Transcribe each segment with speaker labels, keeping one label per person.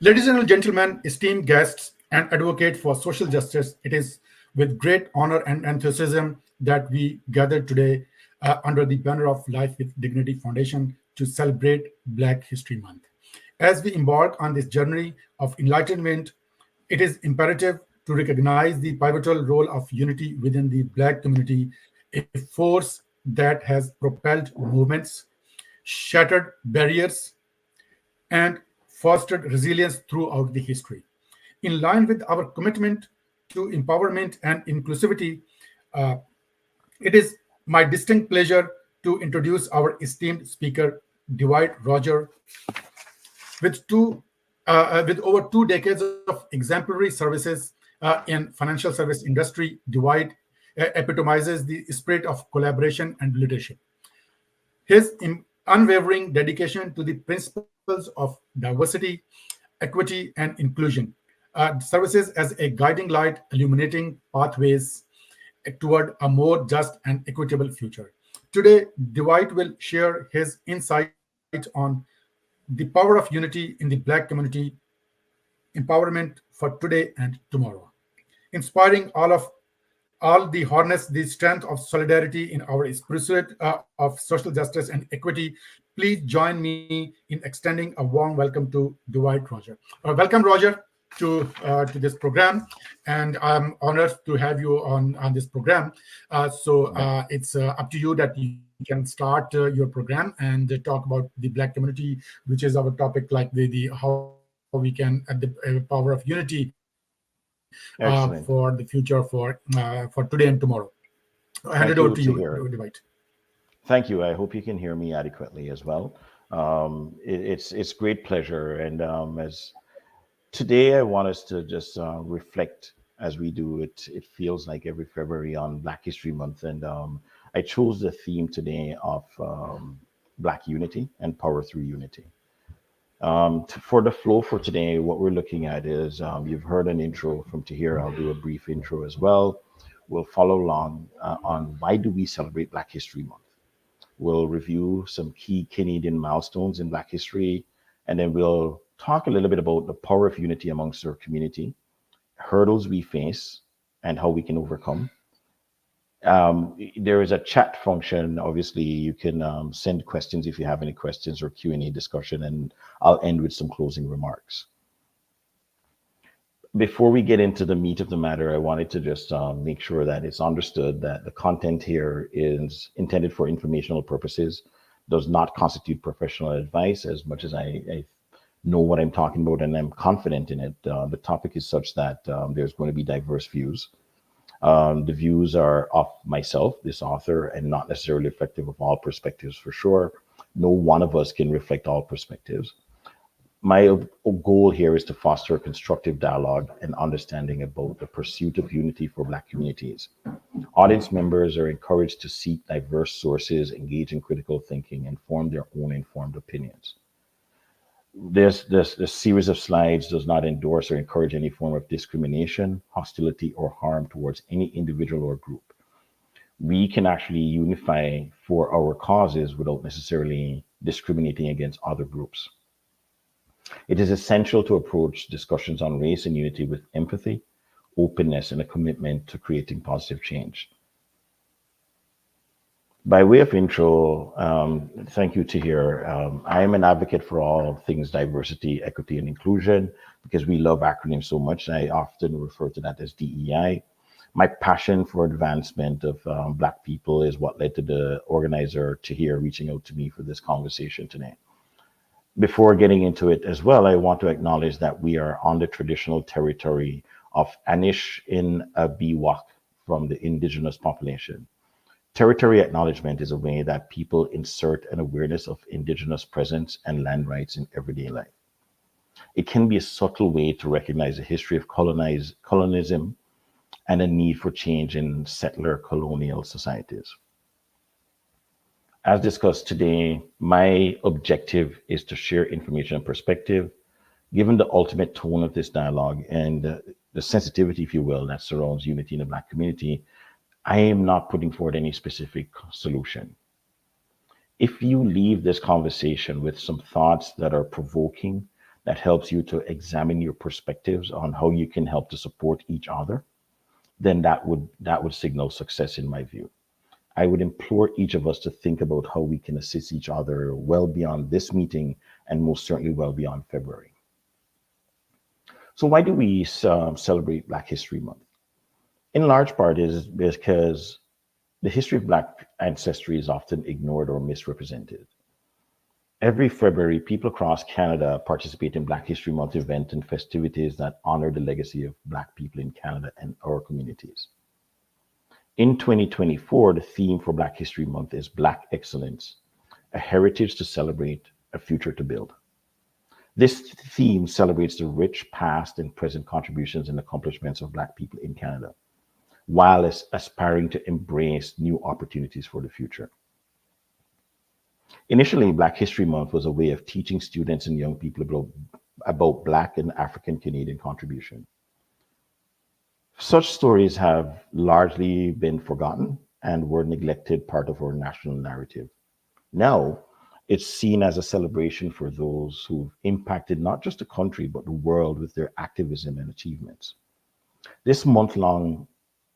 Speaker 1: Ladies and gentlemen, esteemed guests, and advocate for social justice, it is with great honor and enthusiasm that we gather today under the banner of Life with Dignity Foundation to celebrate Black History Month. As we embark on this journey of enlightenment, it is imperative to recognize the pivotal role of unity within the Black community, a force that has propelled movements, shattered barriers, and fostered resilience throughout the history. In line with our commitment to empowerment and inclusivity, uh, it is my distinct pleasure to introduce our esteemed speaker, Dwight Rodgers, with over 2 decades of exemplary services in financial service industry. Dwight epitomizes the spirit of collaboration and leadership. His unwavering dedication to the principles of diversity, equity, and inclusion services as a guiding light, illuminating pathways toward a more just and equitable future. Today, Dwight will share his insight on the power of unity in the Black community, empowerment for today and tomorrow, inspiring all the harness the strength of solidarity in our pursuit of social justice and equity. Please join me in extending a warm welcome to Dwight Roger. Welcome, Roger, to this program, and I'm honored to have you on this program. It's up to you that you can start your program and talk about the Black community, which is our topic, like the how we can at the power of unity for the future
Speaker 2: Excellent.
Speaker 1: for today and tomorrow. I hand it over to
Speaker 2: Thank
Speaker 1: you,
Speaker 2: you, Tahir.
Speaker 1: Dwight.
Speaker 2: Thank you. I hope you can hear me adequately as well. It's great pleasure, and as today I want us to just reflect as we do it. It feels like every February on Black History Month, and I chose the theme today of Black unity and power through unity. For the flow for today, what we're looking at is you've heard an intro from Tahir. I'll do a brief intro as well. We'll follow along on why do we celebrate Black History Month. We'll review some key Canadian milestones in Black history, and then we'll talk a little bit about the power of unity amongst our community, hurdles we face, and how we can overcome. There is a chat function. Obviously, you can send questions if you have any questions or Q&A discussion, and I'll end with some closing remarks. Before we get into the meat of the matter, I wanted to just make sure that it's understood that the content here is intended for informational purposes, does not constitute professional advice. As much as I know what I'm talking about and I'm confident in it, the topic is such that there's going to be diverse views. The views are of myself, this author, and not necessarily reflective of all perspectives for sure. No one of us can reflect all perspectives. My goal here is to foster a constructive dialogue and understanding about the pursuit of unity for Black communities. Audience members are encouraged to seek diverse sources, engage in critical thinking, and form their own informed opinions. This series of slides does not endorse or encourage any form of discrimination, hostility, or harm towards any individual or group. We can actually unify for our causes without necessarily discriminating against other groups. It is essential to approach discussions on race and unity with empathy, openness, and a commitment to creating positive change. By way of intro, thank you, Tahir. I am an advocate for all things diversity, equity, and inclusion because we love acronyms so much. I often refer to that as DEI. My passion for advancement of Black people is what led to the organizer, Tahir, reaching out to me for this conversation today. Before getting into it as well, I want to acknowledge that we are on the traditional territory of Anish in Biwak from the indigenous population. Territory acknowledgement is a way that people insert an awareness of indigenous presence and land rights in everyday life. It can be a subtle way to recognize the history of colonism and a need for change in settler colonial societies. As discussed today, my objective is to share information and perspective, given the ultimate tone of this dialogue and the sensitivity, if you will, that surrounds unity in the Black community. I am not putting forward any specific solution. If you leave this conversation with some thoughts that are provoking, that helps you to examine your perspectives on how you can help to support each other, then that would signal success in my view. I would implore each of us to think about how we can assist each other well beyond this meeting and most certainly well beyond February. So why do we celebrate Black History Month? In large part is because the history of Black ancestry is often ignored or misrepresented. Every February, people across Canada participate in Black History Month events and festivities that honor the legacy of Black people in Canada and our communities. In 2024, the theme for Black History Month is Black Excellence, a heritage to celebrate, a future to build. This theme celebrates the rich past and present contributions and accomplishments of Black people in Canada, while aspiring to embrace new opportunities for the future. Initially, Black History Month was a way of teaching students and young people about Black and African Canadian contribution. Such stories have largely been forgotten and were neglected part of our national narrative. Now, it's seen as a celebration for those who've impacted not just the country, but the world with their activism and achievements. This month-long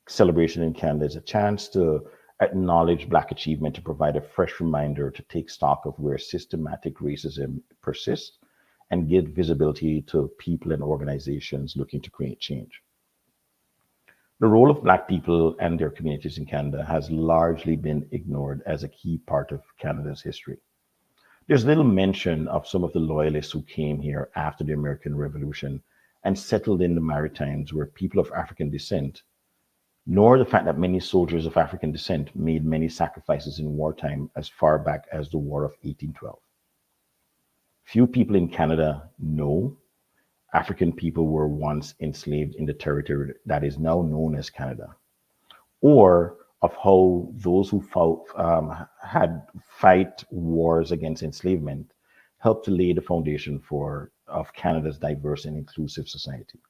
Speaker 2: celebration in Canada is a chance to acknowledge Black achievement, to provide a fresh reminder to take stock of where systematic racism persists and give visibility to people and organizations looking to create change. The role of Black people and their communities in Canada has largely been ignored as a key part of Canada's history. There's little mention of some of the loyalists who came here after the American Revolution and settled in the Maritimes, where people of African descent, nor the fact that many soldiers of African descent made many sacrifices in wartime as far back as the War of 1812. Few people in Canada know African people were once enslaved in the territory that is now known as Canada, or of how those who had fight wars against enslavement helped to lay the foundation of Canada's diverse and inclusive society.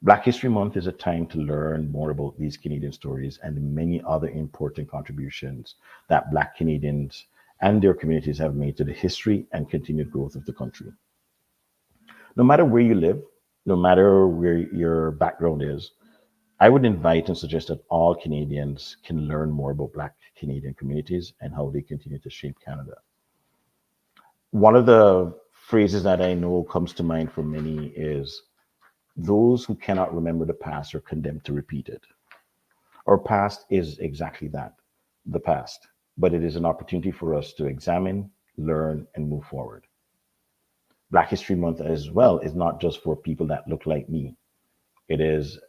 Speaker 2: Black History Month is a time to learn more about these Canadian stories and the many other important contributions that Black Canadians and their communities have made to the history and continued growth of the country. No matter where you live, no matter where your background is, I would invite and suggest that all Canadians can learn more about Black Canadian communities and how they continue to shape Canada. One of the phrases that I know comes to mind for many is, those who cannot remember the past are condemned to repeat it. Our past is exactly that, the past, but it is an opportunity for us to examine, learn, and move forward. Black History Month as well is not just for people that look like me. It is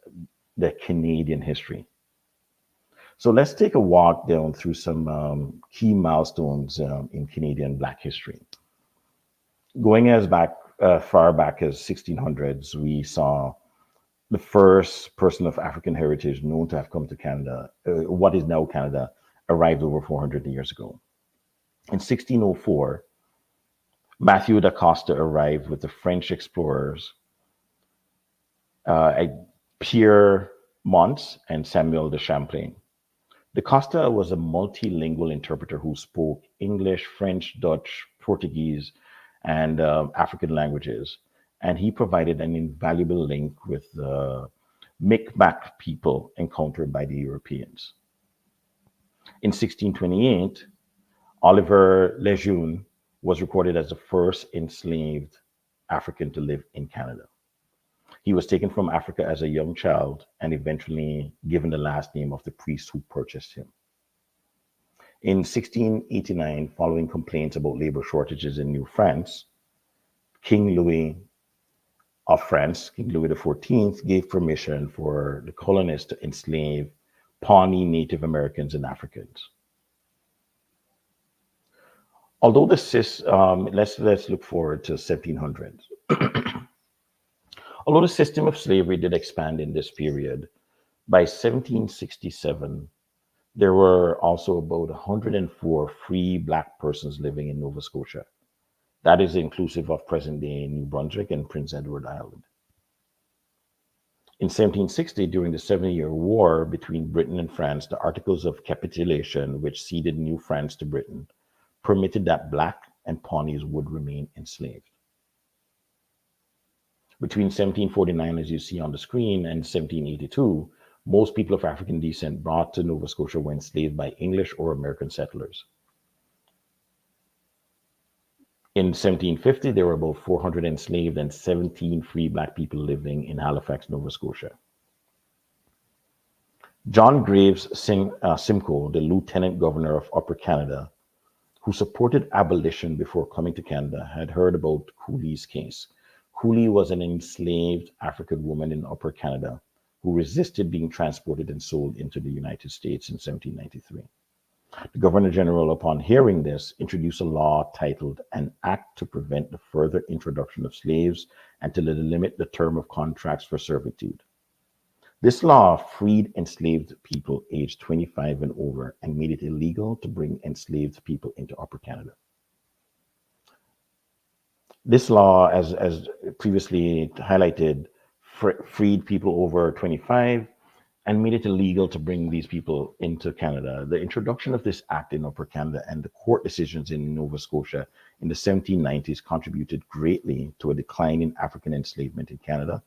Speaker 2: the Canadian history. So let's take a walk down through some key milestones in Canadian Black history. Going as far back as 1600s, we saw the first person of African heritage known to have come to Canada, what is now Canada, arrived over 400 years ago. In 1604, Matthew da Costa arrived with the French explorers Pierre Mons and Samuel de Champlain. Da Costa was a multilingual interpreter who spoke English, French, Dutch, Portuguese, and African languages, and he provided an invaluable link with the Micmac people encountered by the Europeans. In 1628, Oliver Lejeune was recorded as the first enslaved African to live in Canada. He was taken from Africa as a young child and eventually given the last name of the priest who purchased him. In 1689, following complaints about labor shortages in New France, King Louis of France, King Louis XIV, gave permission for the colonists to enslave Pawnee Native Americans and Africans. Although let's look forward to 1700s. Although the system of slavery did expand in this period, by 1767, there were also about 104 free Black persons living in Nova Scotia. That is inclusive of present-day New Brunswick and Prince Edward Island. In 1760, during the 7-Year War between Britain and France, the Articles of Capitulation, which ceded New France to Britain, permitted that Black and Pawnees would remain enslaved. Between 1749, as you see on the screen, and 1782, most people of African descent brought to Nova Scotia were enslaved by English or American settlers. In 1750, there were about 400 enslaved and 17 free Black people living in Halifax, Nova Scotia. John Graves Simcoe, the Lieutenant Governor of Upper Canada, who supported abolition before coming to Canada, had heard about Cooley's case. Cooley was an enslaved African woman in Upper Canada who resisted being transported and sold into the United States in 1793. The Governor General, upon hearing this, introduced a law titled An Act to Prevent the Further Introduction of Slaves and to limit the term of contracts for servitude. This law freed enslaved people aged 25 and over and made it illegal to bring enslaved people into Upper Canada. This law, as previously highlighted, freed people over 25 and made it illegal to bring these people into Canada. The introduction of this act in Upper Canada and the court decisions in Nova Scotia in the 1790s contributed greatly to a decline in African enslavement in Canada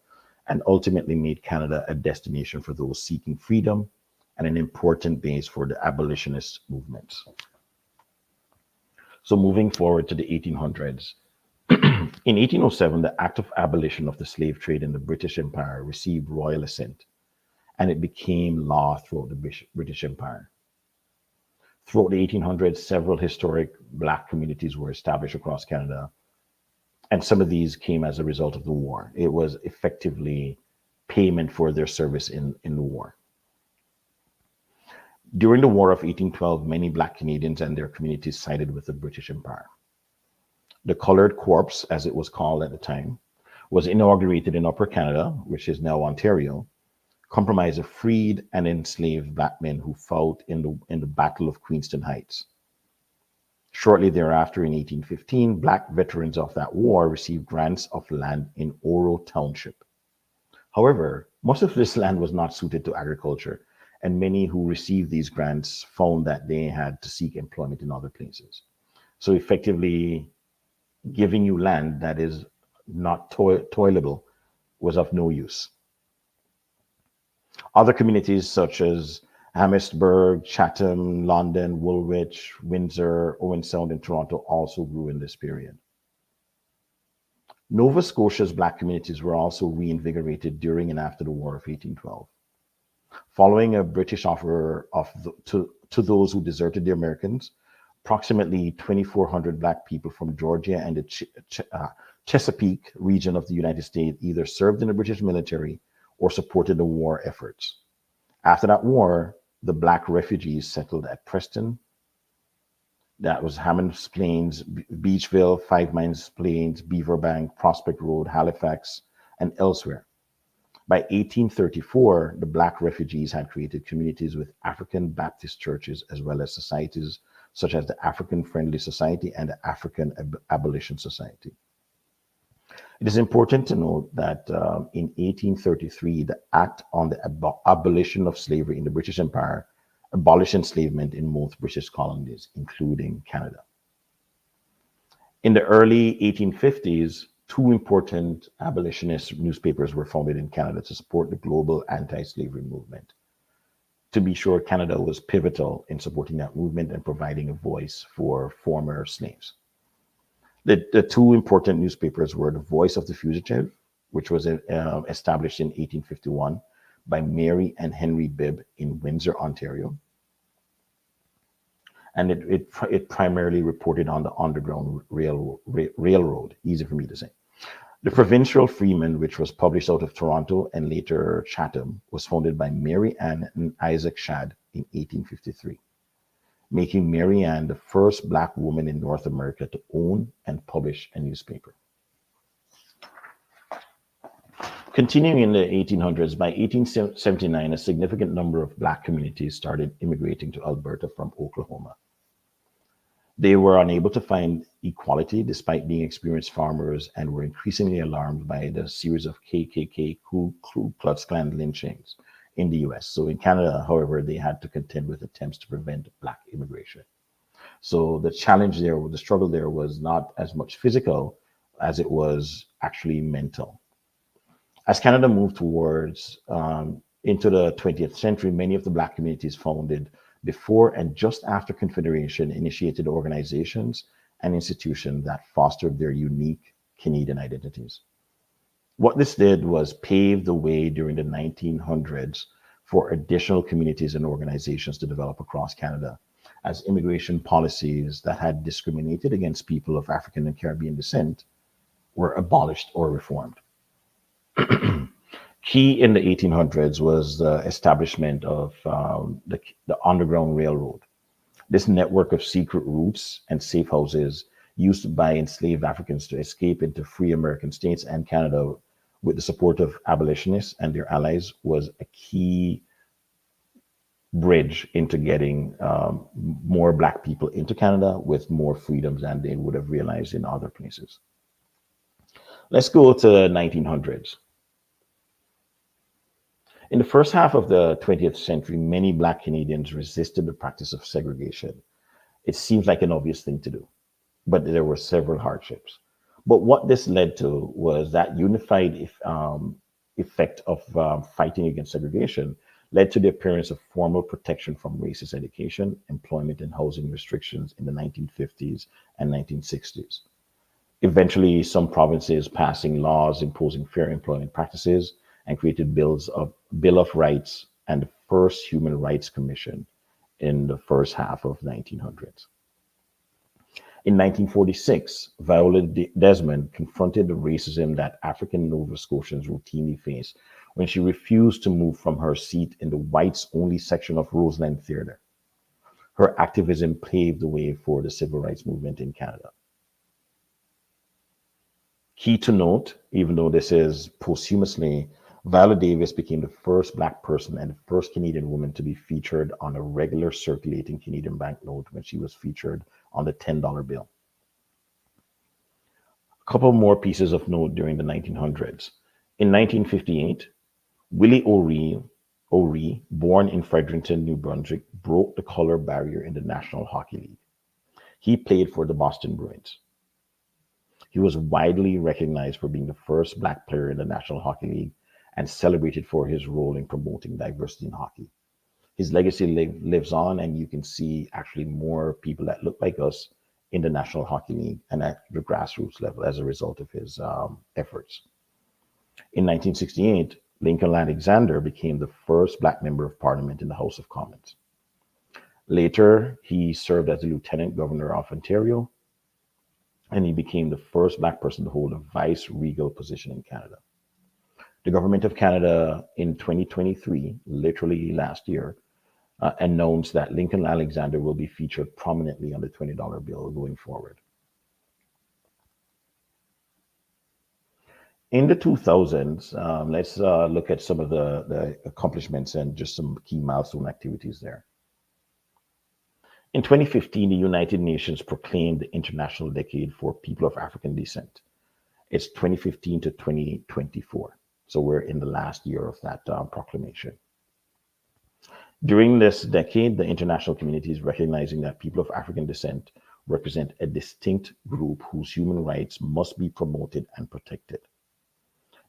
Speaker 2: and ultimately made Canada a destination for those seeking freedom and an important base for the abolitionist movements. So moving forward to the 1800s, in 1807, the Act of Abolition of the Slave Trade in the British Empire received royal assent, and it became law throughout the British Empire. Throughout the 1800s, several historic Black communities were established across Canada, and some of these came as a result of the war. It was effectively payment for their service in the war. During the War of 1812, many Black Canadians and their communities sided with the British Empire. The Colored Corps, as it was called at the time, was inaugurated in Upper Canada, which is now Ontario, comprised of freed and enslaved Black men who fought in the Battle of Queenston Heights. Shortly thereafter, in 1815, Black veterans of that war received grants of land in Oro Township. However, most of this land was not suited to agriculture, and many who received these grants found that they had to seek employment in other places. So effectively, giving you land that is not toilable was of no use. Other communities such as Amherstburg, Chatham, London, Woolwich, Windsor, Owen Sound, and Toronto also grew in this period. Nova Scotia's Black communities were also reinvigorated during and after the War of 1812. Following a British offer to those who deserted the Americans, approximately 2,400 Black people from Georgia and the Chesapeake region of the United States either served in the British military or supported the war efforts. After that war, the Black refugees settled at Preston, that was Hammonds Plains, Beachville, 5 Mines Plains, Beaverbank, Prospect Road, Halifax, and elsewhere. By 1834, the Black refugees had created communities with African Baptist churches as well as societies such as the African Friendly Society and the African Abolition Society. It is important to note that in 1833, the Act on the Abolition of Slavery in the British Empire abolished enslavement in most British colonies, including Canada. In the early 1850s, 2 important abolitionist newspapers were founded in Canada to support the global anti-slavery movement. To be sure, Canada was pivotal in supporting that movement and providing a voice for former slaves. The 2 important newspapers were The Voice of the Fugitive, which was established in 1851 by Mary and Henry Bibb in Windsor, Ontario. And it primarily reported on the Underground Railroad, easy for me to say. The Provincial Freeman, which was published out of Toronto and later Chatham, was founded by Mary Ann and Isaac Shadd in 1853, making Mary Ann the first Black woman in North America to own and publish a newspaper. Continuing in the 1800s, by 1879, a significant number of Black communities started immigrating to Alberta from Oklahoma. They were unable to find equality despite being experienced farmers and were increasingly alarmed by the series of KKK Ku Klux Klan lynchings in the US. So in Canada, however, they had to contend with attempts to prevent Black immigration. So the challenge there, the struggle there was not as much physical as it was actually mental. As Canada moved towards into the 20th century, many of the Black communities founded before and just after Confederation initiated organizations and institutions that fostered their unique Canadian identities. What this did was pave the way during the 1900s for additional communities and organizations to develop across Canada as immigration policies that had discriminated against people of African and Caribbean descent were abolished or reformed. Key in the 1800s was the establishment of the Underground Railroad. This network of secret routes and safe houses used by enslaved Africans to escape into free American states and Canada with the support of abolitionists and their allies was a key bridge into getting more Black people into Canada with more freedoms than they would have realized in other places. Let's go to the 1900s. In the first half of the 20th century, many Black Canadians resisted the practice of segregation. It seems like an obvious thing to do, but there were several hardships. But what this led to was that unified effect of fighting against segregation led to the appearance of formal protection from racist education, employment, and housing restrictions in the 1950s and 1960s. Eventually, some provinces passing laws imposing fair employment practices and created Bill of Rights and the first Human Rights Commission in the first half of 1900s. In 1946, Viola Desmond confronted the racism that African Nova Scotians routinely face when she refused to move from her seat in the whites-only section of Roseland Theatre. Her activism paved the way for the civil rights movement in Canada. Key to note, even though this is posthumously, Viola Davis became the first Black person and the first Canadian woman to be featured on a regular circulating Canadian banknote when she was featured on the $10 bill. A couple more pieces of note during the 1900s. In 1958, Willie O'Ree, born in Fredericton, New Brunswick, broke the color barrier in the National Hockey League. He played for the Boston Bruins. He was widely recognized for being the first Black player in the National Hockey League and celebrated for his role in promoting diversity in hockey. His legacy lives on, and you can see actually more people that look like us in the National Hockey League and at the grassroots level as a result of his efforts. In 1968, Lincoln Alexander became the first Black member of Parliament in the House of Commons. Later, he served as the Lieutenant Governor of Ontario, and he became the first Black person to hold a vice-regal position in Canada. The Government of Canada in 2023, literally last year, announced that Lincoln Alexander will be featured prominently on the $20 bill going forward. In the 2000s, let's look at some of the accomplishments and just some key milestone activities there. In 2015, the United Nations proclaimed the International Decade for People of African Descent. It's 2015 to 2024. So we're in the last year of that proclamation. During this decade, the international community is recognizing that people of African descent represent a distinct group whose human rights must be promoted and protected.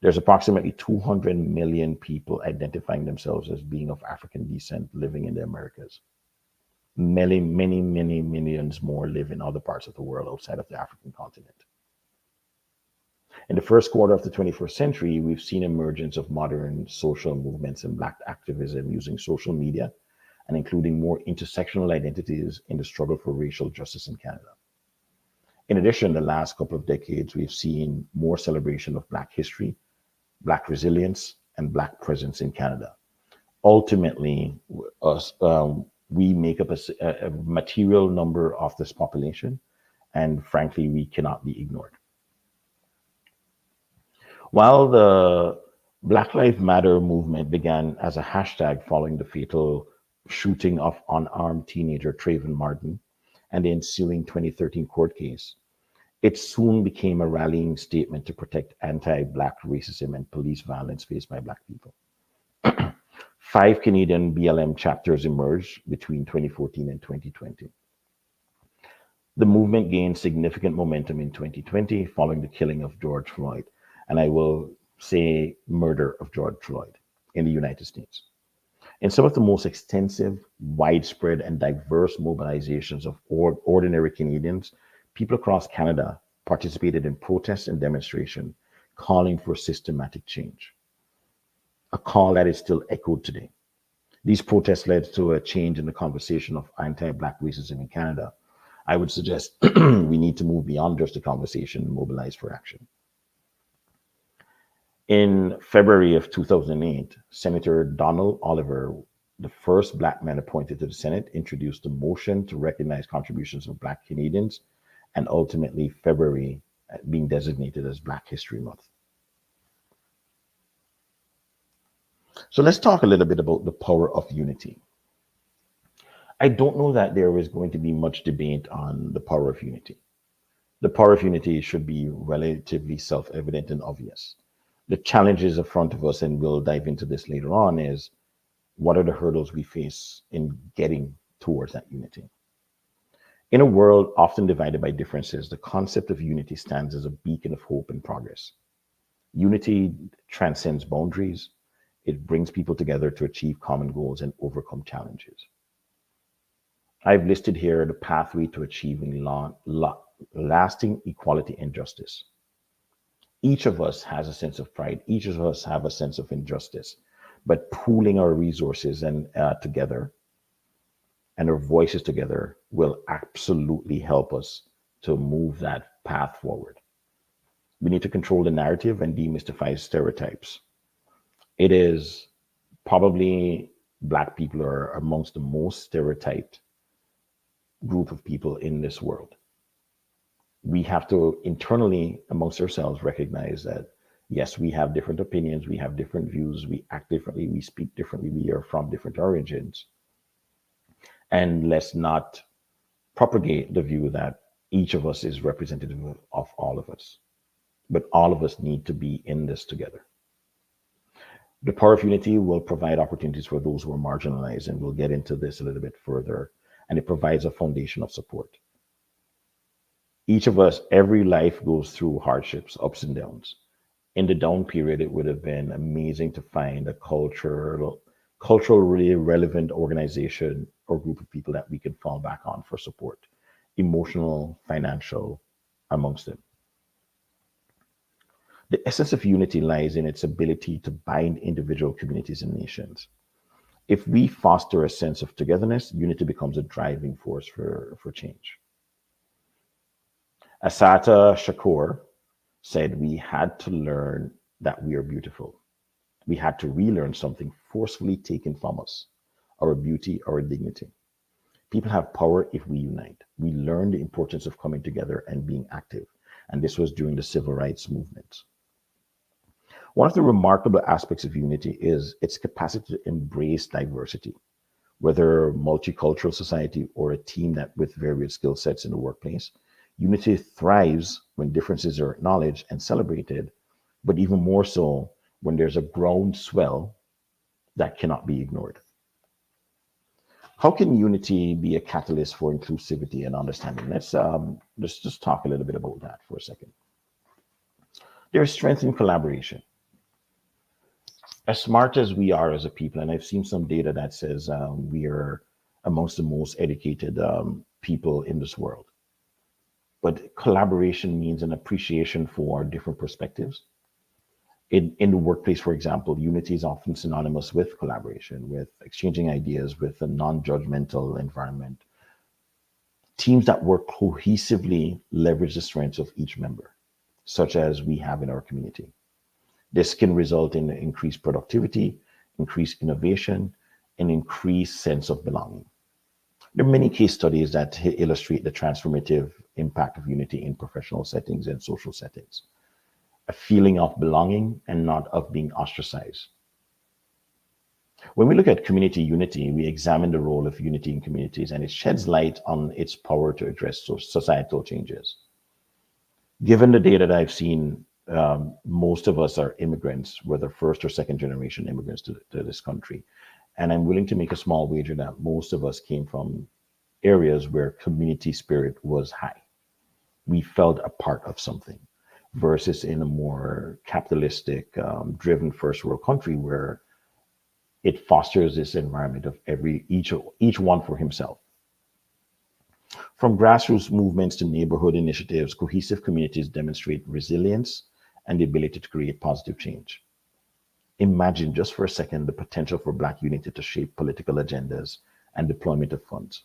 Speaker 2: There's approximately 200 million people identifying themselves as being of African descent living in the Americas. Many millions more live in other parts of the world outside of the African continent. In the first quarter of the 21st century, we've seen emergence of modern social movements and Black activism using social media and including more intersectional identities in the struggle for racial justice in Canada. In addition, the last couple of decades, we've seen more celebration of Black history, Black resilience, and Black presence in Canada. Ultimately, we make up a material number of this population, and frankly, we cannot be ignored. While the Black Lives Matter movement began as a hashtag following the fatal shooting of unarmed teenager Trayvon Martin and the ensuing 2013 court case, it soon became a rallying statement to protect anti-Black racism and police violence faced by Black people. 5 Canadian BLM chapters emerged between 2014 and 2020. The movement gained significant momentum in 2020 following the killing of George Floyd. And I will say, murder of George Floyd in the United States. In some of the most extensive, widespread, and diverse mobilizations of ordinary Canadians, people across Canada participated in protests and demonstration calling for systematic change, a call that is still echoed today. These protests led to a change in the conversation of anti-Black racism in Canada. I would suggest we need to move beyond just a conversation and mobilize for action. In February of 2008, Senator Donald Oliver, the first Black man appointed to the Senate, introduced a motion to recognize contributions of Black Canadians, and ultimately February being designated as Black History Month. So let's talk a little bit about the power of unity. I don't know that there is going to be much debate on the power of unity. The power of unity should be relatively self-evident and obvious. The challenges in front of us, and we'll dive into this later on, is what are the hurdles we face in getting towards that unity? In a world often divided by differences, the concept of unity stands as a beacon of hope and progress. Unity transcends boundaries. It brings people together to achieve common goals and overcome challenges. I've listed here the pathway to achieving lasting equality and justice. Each of us has a sense of pride. Each of us have a sense of injustice, but pooling our resources and together and our voices together will absolutely help us to move that path forward. We need to control the narrative and demystify stereotypes. It is probably Black people are amongst the most stereotyped group of people in this world. We have to internally amongst ourselves recognize that, yes, we have different opinions, we have different views, we act differently, we speak differently, we are from different origins. And let's not propagate the view that each of us is representative of all of us, but all of us need to be in this together. The power of unity will provide opportunities for those who are marginalized, and we'll get into this a little bit further, and it provides a foundation of support. Each of us, every life goes through hardships, ups and downs. In the down period, it would have been amazing to find a culturally relevant organization or group of people that we can fall back on for support, emotional, financial, amongst them. The essence of unity lies in its ability to bind individual communities and nations. If we foster a sense of togetherness, unity becomes a driving force for change. Asata Shakur said we had to learn that we are beautiful. We had to relearn something forcefully taken from us, our beauty, our dignity. People have power if we unite. We learn the importance of coming together and being active. And this was during the civil rights movement. One of the remarkable aspects of unity is its capacity to embrace diversity. Whether a multicultural society or a team that with various skill sets in the workplace, unity thrives when differences are acknowledged and celebrated, but even more so when there's a groundswell that cannot be ignored. How can unity be a catalyst for inclusivity and understanding? Let's just talk a little bit about that for a second. There's strength in collaboration. As smart as we are as a people, and I've seen some data that says we are amongst the most educated people in this world. But collaboration means an appreciation for different perspectives. In the workplace, for example, unity is often synonymous with collaboration, with exchanging ideas, with a non-judgmental environment. Teams that work cohesively leverage the strengths of each member, such as we have in our community. This can result in increased productivity, increased innovation, and increased sense of belonging. There are many case studies that illustrate the transformative impact of unity in professional settings and social settings. A feeling of belonging and not of being ostracized. When we look at community unity, we examine the role of unity in communities, and it sheds light on its power to address societal changes. Given the data that I've seen, most of us are immigrants, whether first or second generation immigrants to this country. And I'm willing to make a small wager that most of us came from areas where community spirit was high. We felt a part of something versus in a more capitalistic driven first world country where it fosters this environment of each one for himself. From grassroots movements to neighborhood initiatives, cohesive communities demonstrate resilience and the ability to create positive change. Imagine just for a second the potential for Black unity to shape political agendas and deployment of funds.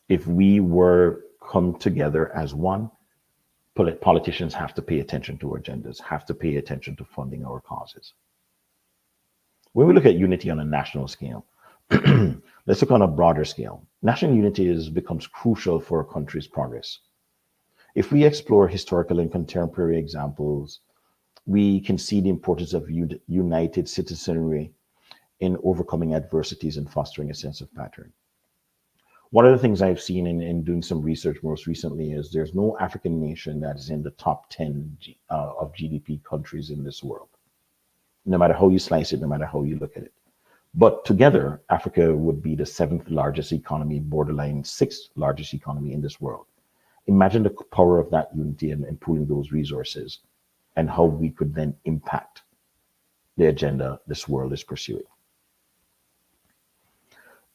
Speaker 2: If we were come together as one, politicians have to pay attention to our agendas, have to pay attention to funding our causes. When we look at unity on a national scale, let's look on a broader scale. National unity becomes crucial for a country's progress. If we explore historical and contemporary examples, we can see the importance of united citizenry in overcoming adversities and fostering a sense of pattern. One of the things I've seen in doing some research most recently is there's no African nation that is in the top 10 of GDP countries in this world, no matter how you slice it, no matter how you look at it. But together, Africa would be the seventh largest economy, borderline sixth largest economy in this world. Imagine the power of that unity and pooling those resources and how we could then impact the agenda this world is pursuing.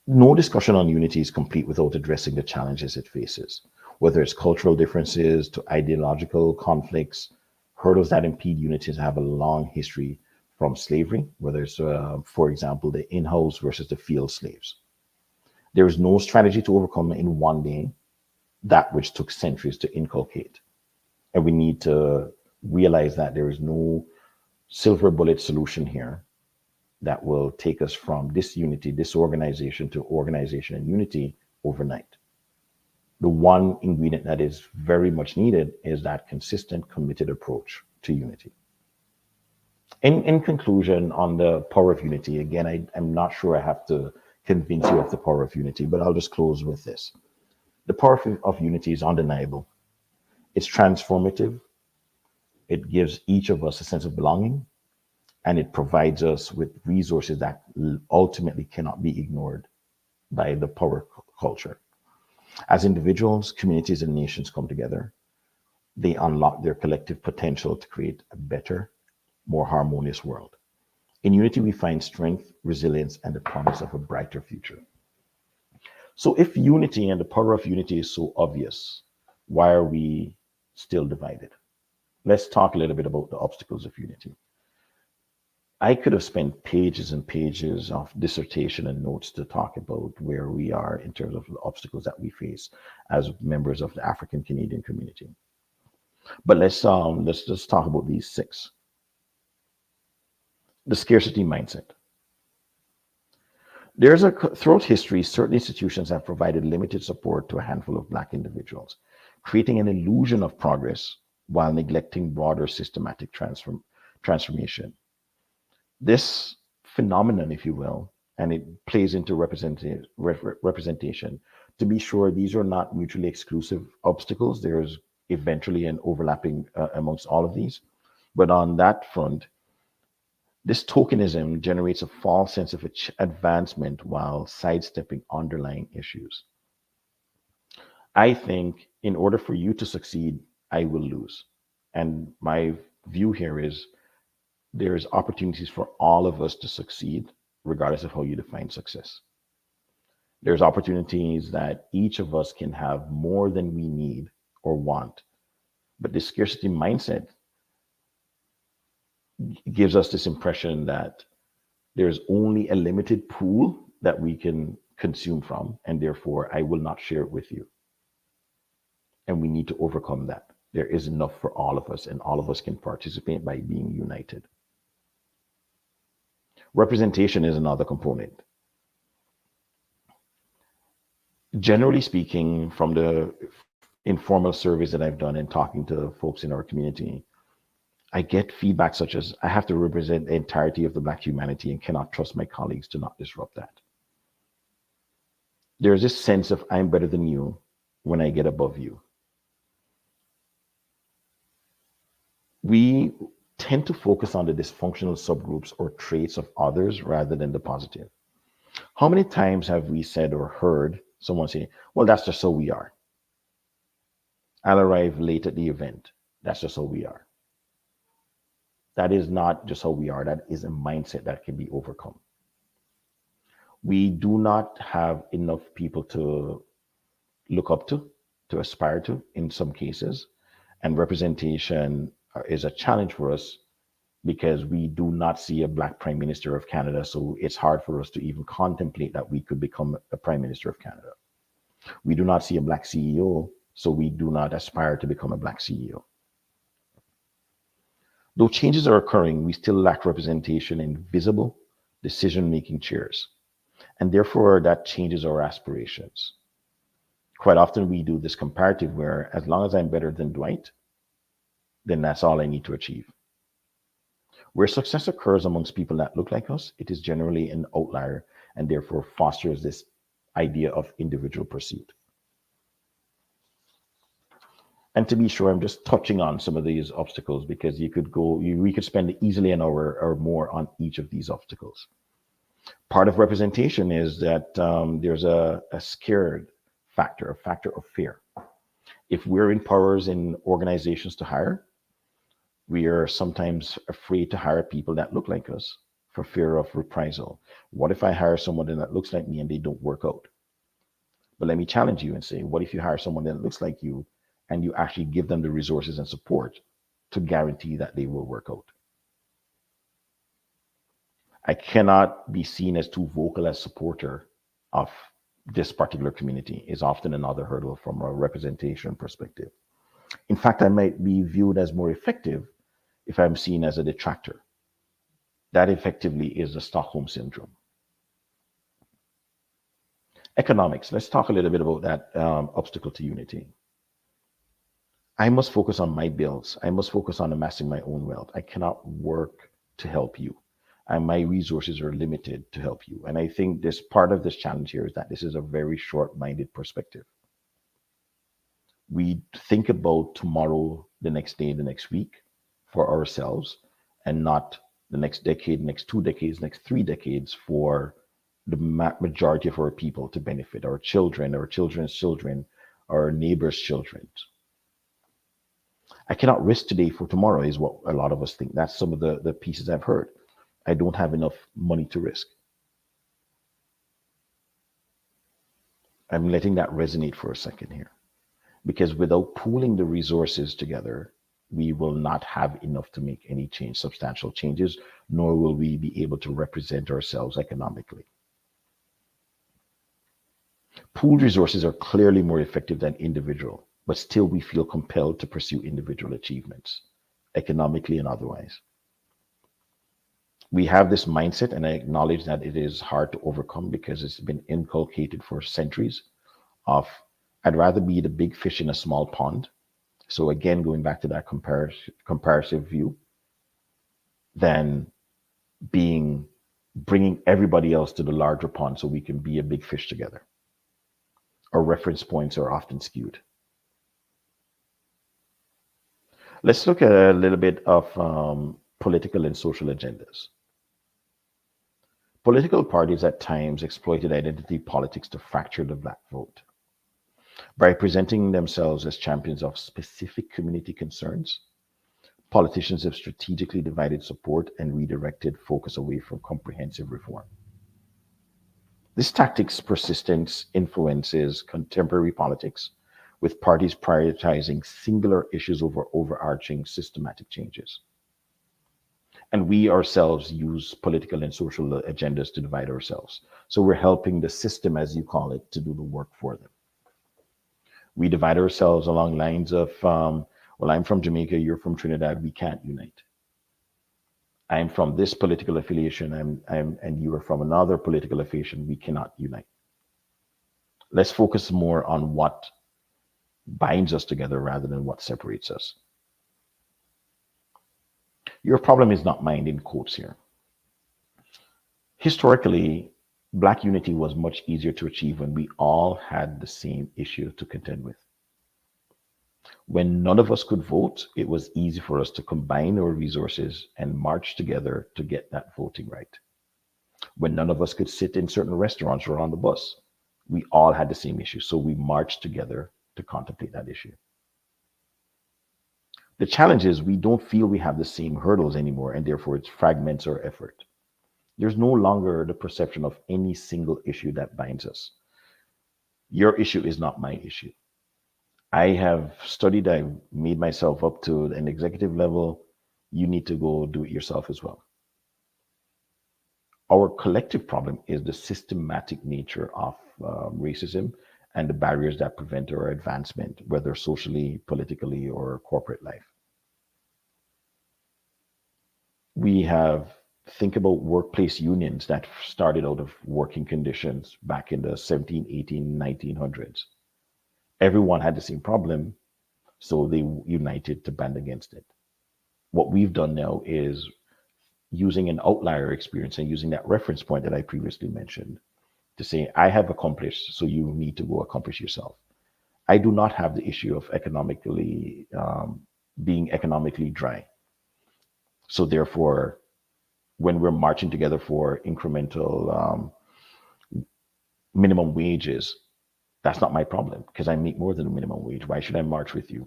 Speaker 2: No discussion on unity is complete without addressing the challenges it faces, whether it's cultural differences to ideological conflicts. Hurdles that impede unity have a long history from slavery, whether it's, for example, the in-house versus the field slaves. There is no strategy to overcome in one day that which took centuries to inculcate. And we need to realize that there is no silver bullet solution here that will take us from disunity, disorganization to organization and unity overnight. The one ingredient that is very much needed is that consistent, committed approach to unity. In conclusion, on the power of unity, again, I'm not sure I have to convince you of the power of unity, but I'll just close with this. The power of unity is undeniable. It's transformative. It gives each of us a sense of belonging, and it provides us with resources that ultimately cannot be ignored by the power culture. As individuals, communities, and nations come together, they unlock their collective potential to create a better, more harmonious world. In unity, we find strength, resilience, and the promise of a brighter future. So if unity and the power of unity is so obvious, why are we still divided? Let's talk a little bit about the obstacles of unity. I could have spent pages and pages of dissertation and notes to talk about where we are in terms of the obstacles that we face as members of the African Canadian community. But let's just talk about these six. The scarcity mindset. Throughout history, certain institutions have provided limited support to a handful of Black individuals, creating an illusion of progress while neglecting broader systematic transformation. This phenomenon, if you will, and it plays into representation. To be sure, these are not mutually exclusive obstacles. There's eventually an overlapping amongst all of these. But on that front, this tokenism generates a false sense of advancement while sidestepping underlying issues. I think in order for you to succeed, I will lose. And my view here is there's opportunities for all of us to succeed, regardless of how you define success. There's opportunities that each of us can have more than we need or want. But the scarcity mindset gives us this impression that there's only a limited pool that we can consume from, and therefore I will not share it with you. And we need to overcome that. There is enough for all of us, and all of us can participate by being united. Representation is another component. Generally speaking, from the informal surveys that I've done and talking to folks in our community, I get feedback such as, I have to represent the entirety of the Black humanity and cannot trust my colleagues to not disrupt that. There's this sense of I'm better than you when I get above you. We tend to focus on the dysfunctional subgroups or traits of others rather than the positive. How many times have we said or heard someone say, well, that's just how we are. I'll arrive late at the event. That's just how we are. That is not just how we are. That is a mindset that can be overcome. We do not have enough people to look up to aspire to in some cases. And representation is a challenge for us because we do not see a Black Prime Minister of Canada. So it's hard for us to even contemplate that we could become a Prime Minister of Canada. We do not see a Black CEO, so we do not aspire to become a Black CEO. Though changes are occurring, we still lack representation in visible decision-making chairs. And therefore, that changes our aspirations. Quite often, we do this comparative where as long as I'm better than Dwight, then that's all I need to achieve. Where success occurs amongst people that look like us, it is generally an outlier and therefore fosters this idea of individual pursuit. And to be sure, I'm just touching on some of these obstacles because we could spend easily an hour or more on each of these obstacles. Part of representation is that there's a scared factor, a factor of fear. If we're in powers in organizations to hire, we are sometimes afraid to hire people that look like us for fear of reprisal. What if I hire someone that looks like me and they don't work out? But let me challenge you and say, what if you hire someone that looks like you and you actually give them the resources and support to guarantee that they will work out? I cannot be seen as too vocal as supporter of this particular community is often another hurdle from a representation perspective. In fact, I might be viewed as more effective if I'm seen as a detractor. That effectively is the Stockholm Syndrome. Economics. Let's talk a little bit about that obstacle to unity. I must focus on my bills. I must focus on amassing my own wealth. I cannot work to help you. And my resources are limited to help you. And I think this part of this challenge here is that this is a very short-minded perspective. We think about tomorrow, the next day, the next week for ourselves, and not the next decade, next 2 decades, next 3 decades for the majority of our people to benefit, our children, our children's children, our neighbors' children. I cannot risk today for tomorrow is what a lot of us think. That's some of the pieces I've heard. I don't have enough money to risk. I'm letting that resonate for a second here. Because without pooling the resources together, we will not have enough to make any substantial changes, nor will we be able to represent ourselves economically. Pooled resources are clearly more effective than individual, but still we feel compelled to pursue individual achievements, economically and otherwise. We have this mindset, and I acknowledge that it is hard to overcome because it's been inculcated for centuries of I'd rather be the big fish in a small pond. So again, going back to that comparative view, than bringing everybody else to the larger pond so we can be a big fish together. Our reference points are often skewed. Let's look at a little bit of political and social agendas. Political parties at times exploited identity politics to fracture the Black vote. By presenting themselves as champions of specific community concerns, politicians have strategically divided support and redirected focus away from comprehensive reform. This tactic's persistence influences contemporary politics, with parties prioritizing singular issues over overarching systematic changes. And we ourselves use political and social agendas to divide ourselves. So we're helping the system, as you call it, to do the work for them. We divide ourselves along lines of, well, I'm from Jamaica, you're from Trinidad, we can't unite. I'm from this political affiliation, and you are from another political affiliation, we cannot unite. Let's focus more on what binds us together rather than what separates us. Your problem is not mine, in quotes here. Historically, Black unity was much easier to achieve when we all had the same issue to contend with. When none of us could vote, it was easy for us to combine our resources and march together to get that voting right. When none of us could sit in certain restaurants or on the bus, we all had the same issue, so we marched together to contemplate that issue. The challenge is we don't feel we have the same hurdles anymore, and therefore it fragments our effort. There's no longer the perception of any single issue that binds us. Your issue is not my issue. I have studied, I've made myself up to an executive level. You need to go do it yourself as well. Our collective problem is the systematic nature of racism and the barriers that prevent our advancement, whether socially, politically, or corporate life. We have, think about workplace unions that started out of working conditions back in the 17, 18, 1900s. Everyone had the same problem, so they united to band against it. What we've done now is using an outlier experience and using that reference point that I previously mentioned to say, I have accomplished, so you need to go accomplish yourself. I do not have the issue of economically being economically dry. So therefore, when we're marching together for incremental minimum wages, that's not my problem because I make more than the minimum wage. Why should I march with you?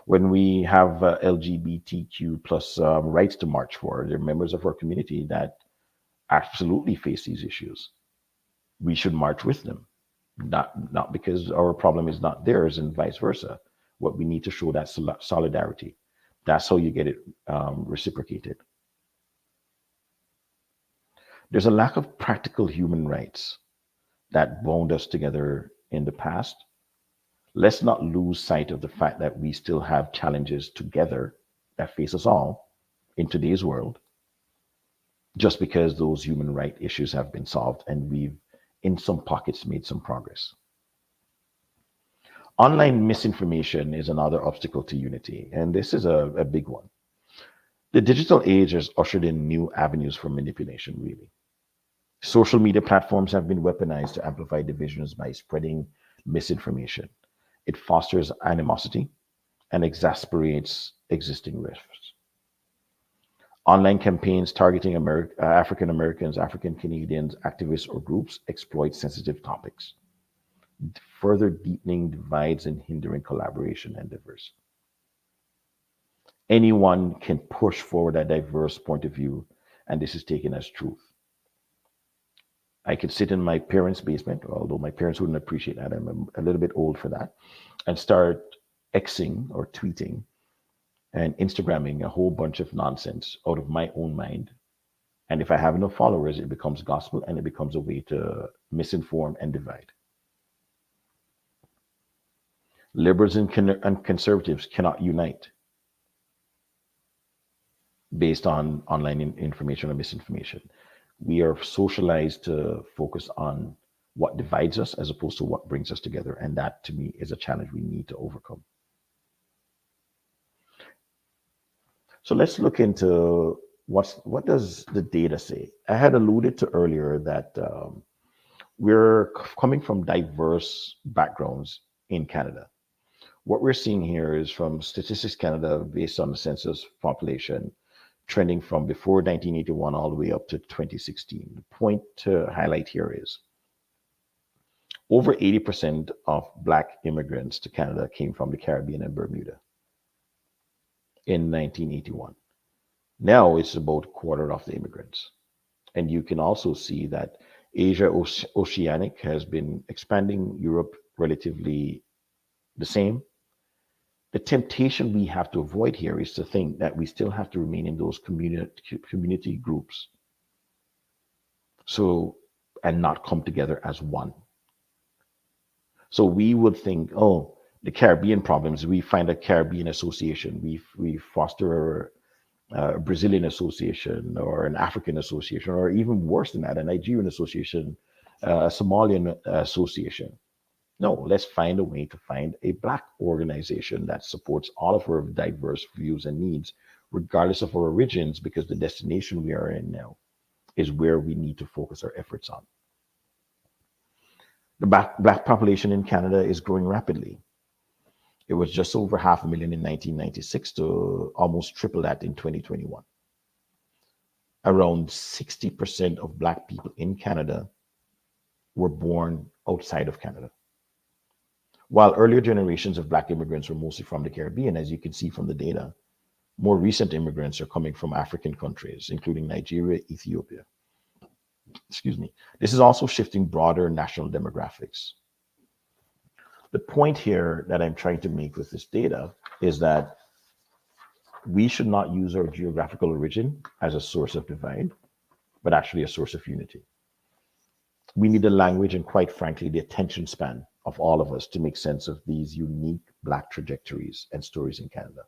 Speaker 2: When we have LGBTQ plus rights to march for, they're members of our community that absolutely face these issues. We should march with them, not because our problem is not theirs and vice versa. What we need to show that solidarity. That's how you get it reciprocated. There's a lack of practical human rights that bound us together in the past. Let's not lose sight of the fact that we still have challenges together that face us all in today's world, just because those human rights issues have been solved and we've, in some pockets, made some progress. Online misinformation is another obstacle to unity, and this is a big one. The digital age has ushered in new avenues for manipulation, really. Social media platforms have been weaponized to amplify divisions by spreading misinformation. It fosters animosity and exasperates existing rifts. Online campaigns targeting African Americans, African Canadians, activists, or groups exploit sensitive topics, further deepening divides and hindering collaboration and diversity. Anyone can push forward a diverse point of view, and this is taken as truth. I could sit in my parents' basement, although my parents wouldn't appreciate that. I'm a little bit old for that, and start Xing or tweeting and Instagramming a whole bunch of nonsense out of my own mind. And if I have enough followers, it becomes gospel and it becomes a way to misinform and divide. Liberals and conservatives cannot unite based on online information or misinformation. We are socialized to focus on what divides us as opposed to what brings us together. And that, to me, is a challenge we need to overcome. So let's look into what does the data say? I had alluded to earlier that we're coming from diverse backgrounds in Canada. What we're seeing here is from Statistics Canada based on the census population trending from before 1981 all the way up to 2016. The point to highlight here is over 80% of Black immigrants to Canada came from the Caribbean and Bermuda in 1981. Now it's about a quarter of the immigrants. And you can also see that Asia Oceanic has been expanding, Europe relatively the same. The temptation we have to avoid here is to think that we still have to remain in those community groups. So, and not come together as one. So we would think, oh, the Caribbean problems, we find a Caribbean association, we foster a Brazilian association or an African association, or even worse than that, a Nigerian association, a Somalian association. No, let's find a way to find a Black organization that supports all of our diverse views and needs, regardless of our origins, because the destination we are in now is where we need to focus our efforts on. The Black population in Canada is growing rapidly. It was just over 500,000 in 1996 to almost triple that in 2021. Around 60% of Black people in Canada were born outside of Canada. While earlier generations of Black immigrants were mostly from the Caribbean, as you can see from the data, more recent immigrants are coming from African countries, including Nigeria, Ethiopia. Excuse me. This is also shifting broader national demographics. The point here that I'm trying to make with this data is that we should not use our geographical origin as a source of divide, but actually a source of unity. We need the language and, quite frankly, the attention span of all of us to make sense of these unique Black trajectories and stories in Canada.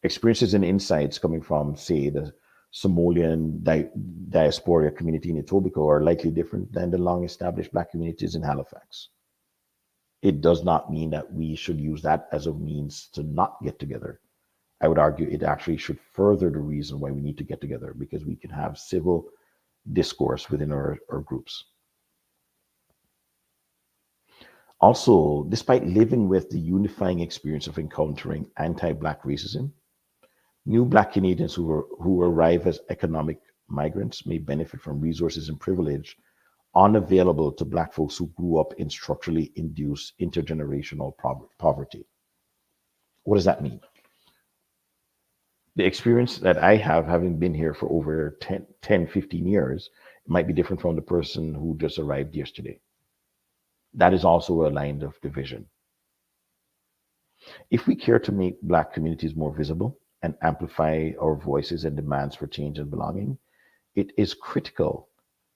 Speaker 2: Experiences and insights coming from, say, the Somalian diaspora community in Etobicoke are likely different than the long established Black communities in Halifax. It does not mean that we should use that as a means to not get together. I would argue it actually should further the reason why we need to get together, because we can have civil discourse within our groups. Also, despite living with the unifying experience of encountering anti-Black racism, new Black Canadians who arrive as economic migrants may benefit from resources and privilege unavailable to Black folks who grew up in structurally induced intergenerational poverty. What does that mean? The experience that I have, having been here for over 10, 15 years, might be different from the person who just arrived yesterday. That is also a line of division. If we care to make Black communities more visible and amplify our voices and demands for change and belonging, it is critical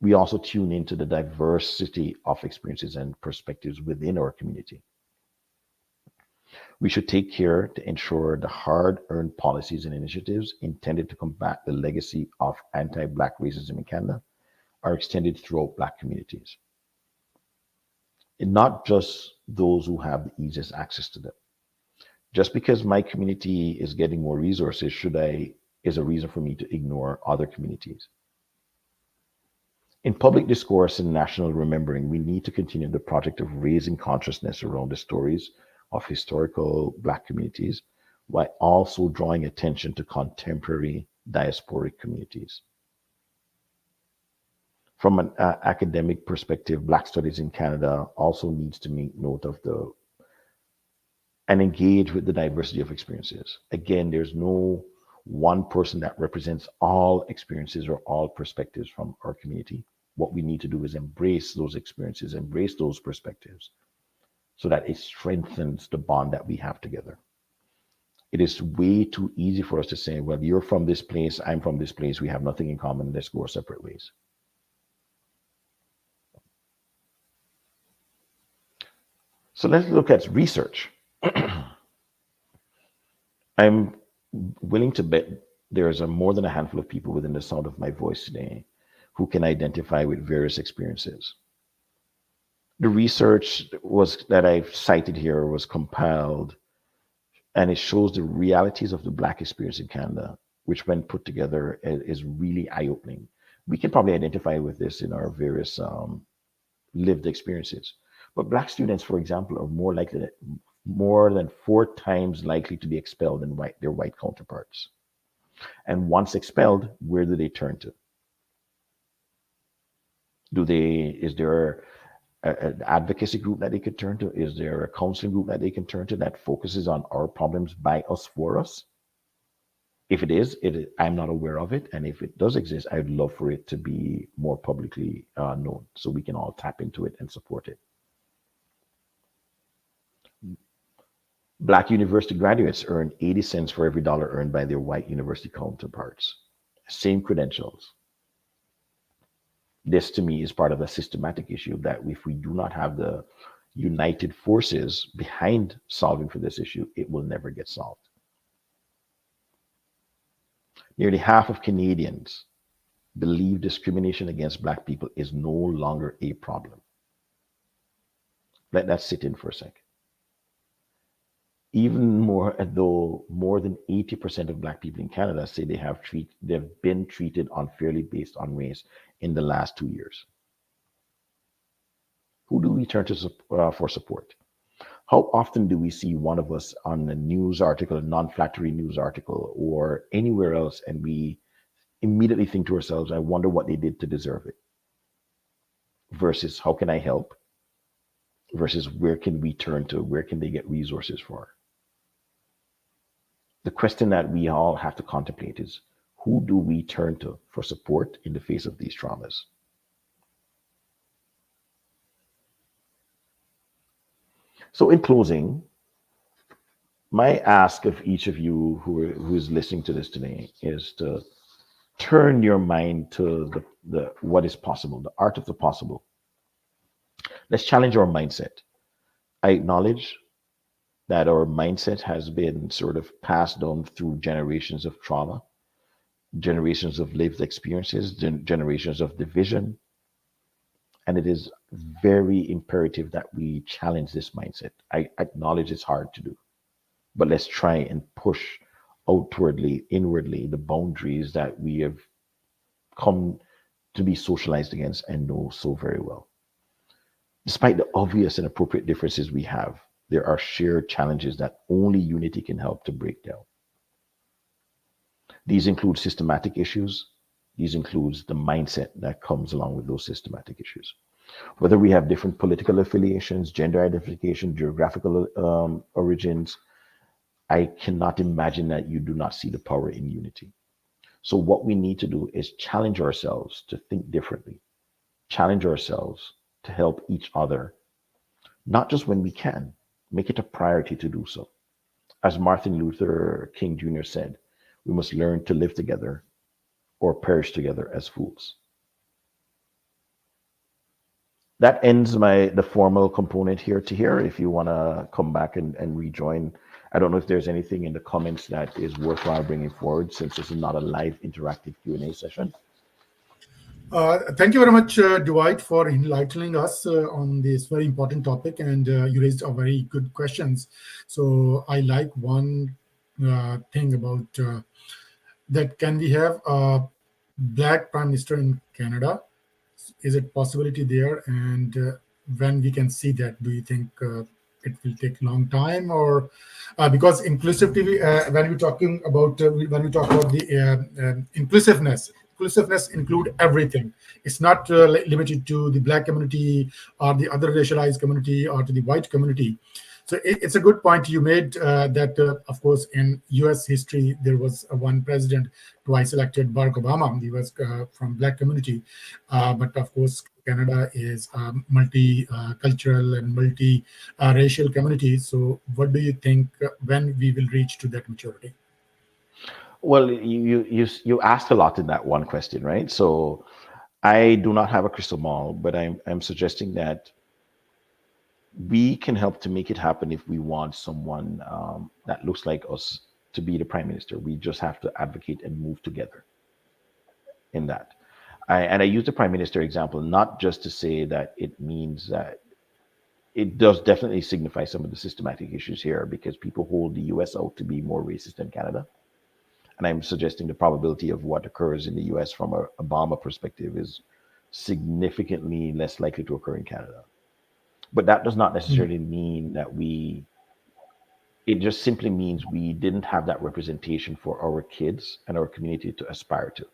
Speaker 2: we also tune into the diversity of experiences and perspectives within our community. We should take care to ensure the hard-earned policies and initiatives intended to combat the legacy of anti-Black racism in Canada are extended throughout Black communities, and not just those who have the easiest access to them. Just because my community is getting more resources is a reason for me to ignore other communities. In public discourse and national remembering, we need to continue the project of raising consciousness around the stories of historical Black communities, while also drawing attention to contemporary diasporic communities. From an academic perspective, Black Studies in Canada also needs to make note of and engage with the diversity of experiences. Again, there's no one person that represents all experiences or all perspectives from our community. What we need to do is embrace those experiences, embrace those perspectives, so that it strengthens the bond that we have together. It is way too easy for us to say, well, you're from this place, I'm from this place, we have nothing in common, let's go our separate ways. So let's look at research. I'm willing to bet there's more than a handful of people within the sound of my voice today who can identify with various experiences. The research that I've cited here was compiled, and it shows the realities of the Black experience in Canada, which when put together is really eye-opening. We can probably identify with this in our various lived experiences. But Black students, for example, are more than 4 times likely to be expelled than their white counterparts. And once expelled, where do they turn to? Is there an advocacy group that they could turn to? Is there a counseling group that they can turn to that focuses on our problems by us, for us? If it is, I'm not aware of it. And if it does exist, I'd love for it to be more publicly known so we can all tap into it and support it. Black university graduates earn 80 cents for every dollar earned by their white university counterparts. Same credentials. This, to me, is part of a systematic issue that if we do not have the united forces behind solving for this issue, it will never get solved. Nearly half of Canadians believe discrimination against Black people is no longer a problem. Let that sit in for a sec. Even more, though more than 80% of Black people in Canada say they've been treated unfairly based on race in the last 2 years. Who do we turn to for support? How often do we see one of us on a news article, a non-flattering news article, or anywhere else, and we immediately think to ourselves, I wonder what they did to deserve it, versus how can I help? versus where can we turn to, where can they get resources for. The question that we all have to contemplate is, who do we turn to for support in the face of these traumas? So, in closing, my ask of each of you who is listening to this today is to turn your mind to the what is possible, the art of the possible. Let's challenge our mindset. I acknowledge that our mindset has been sort of passed down through generations of trauma, generations of lived experiences, generations of division. And it is very imperative that we challenge this mindset. I acknowledge it's hard to do, but let's try and push outwardly, inwardly, the boundaries that we have come to be socialized against and know so very well. Despite the obvious and appropriate differences we have, there are shared challenges that only unity can help to break down. These include systematic issues. These includes the mindset that comes along with those systematic issues. Whether we have different political affiliations, gender identification, geographical origins, I cannot imagine that you do not see the power in unity. So what we need to do is challenge ourselves to think differently, challenge ourselves to help each other, not just when we can, make it a priority to do so. As Martin Luther King Jr. said, we must learn to live together or perish together as fools. That ends the formal component here to here. If you want to come back and rejoin, I don't know if there's anything in the comments that is worthwhile bringing forward, since this is not a live interactive Q&A session.
Speaker 1: Thank you very much, Dwight, for enlightening us on this very important topic, and you raised a very good questions. So I like one thing about that. Can we have a black prime minister in Canada? Is it possibility there? And when we can see that? Do you think it will take long time, or because inclusivity? When we're talking about when we talk about the inclusiveness include everything. It's not limited to the black community or the other racialized community or to the white community. So it's a good point you made that, of course, in U.S. history, there was one president twice elected, Barack Obama. He was from black community. But of course, Canada is multi-cultural and multi-racial community. So what do you think when we will reach to that maturity?
Speaker 2: Well, you asked a lot in that one question, right? So I do not have a crystal ball, but I'm suggesting that we can help to make it happen if we want someone that looks like us to be the prime minister. We just have to advocate and move together in that. And I use the prime minister example not just to say that it means that it does definitely signify some of the systematic issues here, because people hold the US out to be more racist than Canada. And I'm suggesting the probability of what occurs in the US from a Obama perspective is significantly less likely to occur in Canada. But that does not necessarily mean that it just simply means we didn't have that representation for our kids and our community to aspire to.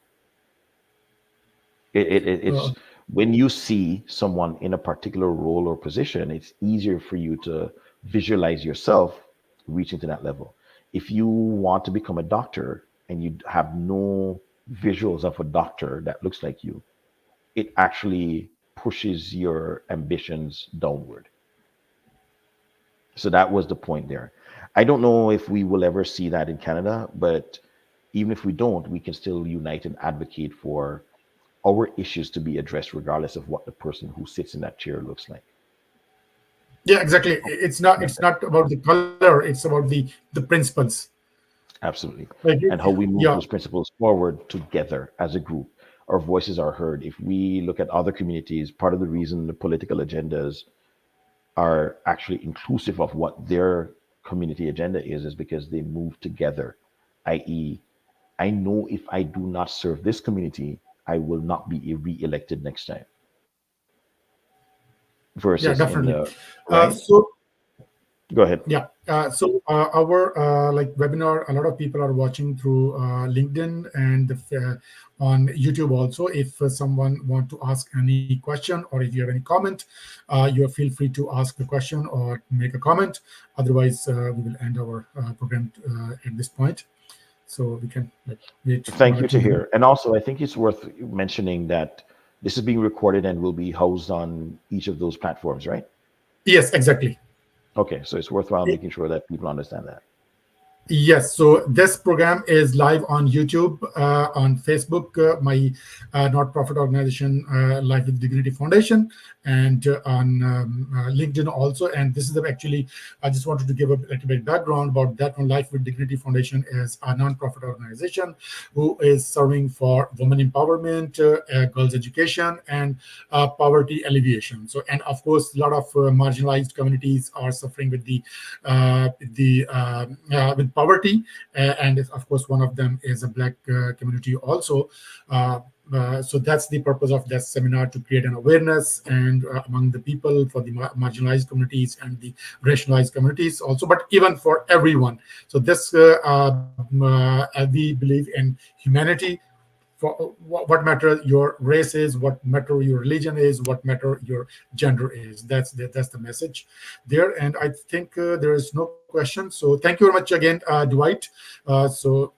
Speaker 2: It's when you see someone in a particular role or position, it's easier for you to visualize yourself reaching to that level. If you want to become a doctor and you have no visuals of a doctor that looks like you, it actually pushes your ambitions downward. So that was the point there. I don't know if we will ever see that in Canada, but even if we don't, we can still unite and advocate for our issues to be addressed regardless of what the person who sits in that chair looks like.
Speaker 1: Yeah, exactly. It's not about the color. It's about the principles.
Speaker 2: Absolutely.
Speaker 1: Like,
Speaker 2: And how we move
Speaker 1: yeah,
Speaker 2: those principles forward together as a group. Our voices are heard. If we look at other communities, part of the reason the political agendas are actually inclusive of what their community agenda is because they move together, i.e., I know if I do not serve this community, I will not be re-elected next time.
Speaker 1: yeah,
Speaker 2: Versus in
Speaker 1: definitely.
Speaker 2: the right.
Speaker 1: So
Speaker 2: Go ahead.
Speaker 1: yeah. Our like webinar, a lot of people are watching through LinkedIn and on YouTube also. If someone want to ask any question or if you have any comment, you feel free to ask the question or make a comment. Otherwise, we will end our program at this point. So we can like wait
Speaker 2: Thank
Speaker 1: 1 or
Speaker 2: you to
Speaker 1: 2 minutes.
Speaker 2: hear. And also, I think it's worth mentioning that this is being recorded and will be housed on each of those platforms, right?
Speaker 1: Yes, exactly.
Speaker 2: Okay, so it's worthwhile making sure that people understand that.
Speaker 1: Yes, so this program is live on YouTube, on Facebook, my not-profit organization, Life with Dignity Foundation, and on LinkedIn also. And this is actually, I just wanted to give a little bit background about that one. Life with Dignity Foundation is a non-profit organization who is serving for women empowerment, girls' education, and poverty alleviation. So, and of course, a lot of marginalized communities are suffering with with poverty, and of course one of them is a black community also. So that's the purpose of this seminar, to create an awareness and among the people for the marginalized communities and the racialized communities also, but even for everyone. So this we believe in humanity. For what matter your race is, what matter your religion is, what matter your gender is. That's the message there. And I think there is no question. So thank you very much again, Dwight. So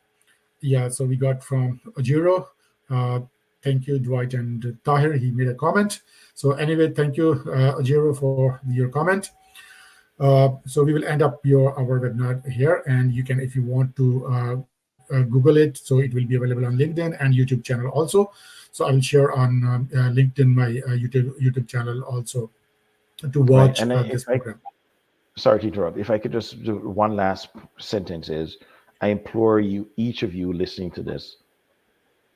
Speaker 1: yeah, so we got from Ojiro. Thank you, Dwight and Tahir. He made a comment. So anyway, thank you, Ojiro, for your comment. So we will end up our webinar here, and you can, if you want to, Google it. So it will be available on LinkedIn and YouTube channel also. So I will share on LinkedIn my YouTube channel also to
Speaker 2: Right.
Speaker 1: watch
Speaker 2: And
Speaker 1: this
Speaker 2: if I,
Speaker 1: program.
Speaker 2: sorry to interrupt, if I could just do one last sentence is, I implore you, each of you listening to this,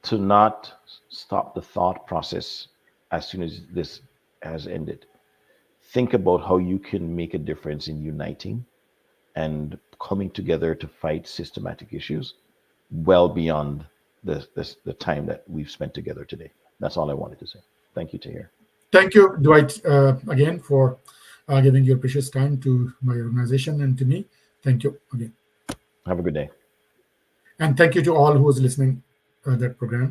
Speaker 2: to not stop the thought process as soon as this has ended. Think about how you can make a difference in uniting and coming together to fight systematic issues well beyond the time that we've spent together today. That's all I wanted to say. Thank you, Tahir.
Speaker 1: Thank you, Dwight, again for giving your precious time to my organization and to me. Thank you again.
Speaker 2: Have a good day.
Speaker 1: And thank you to all who is listening that program.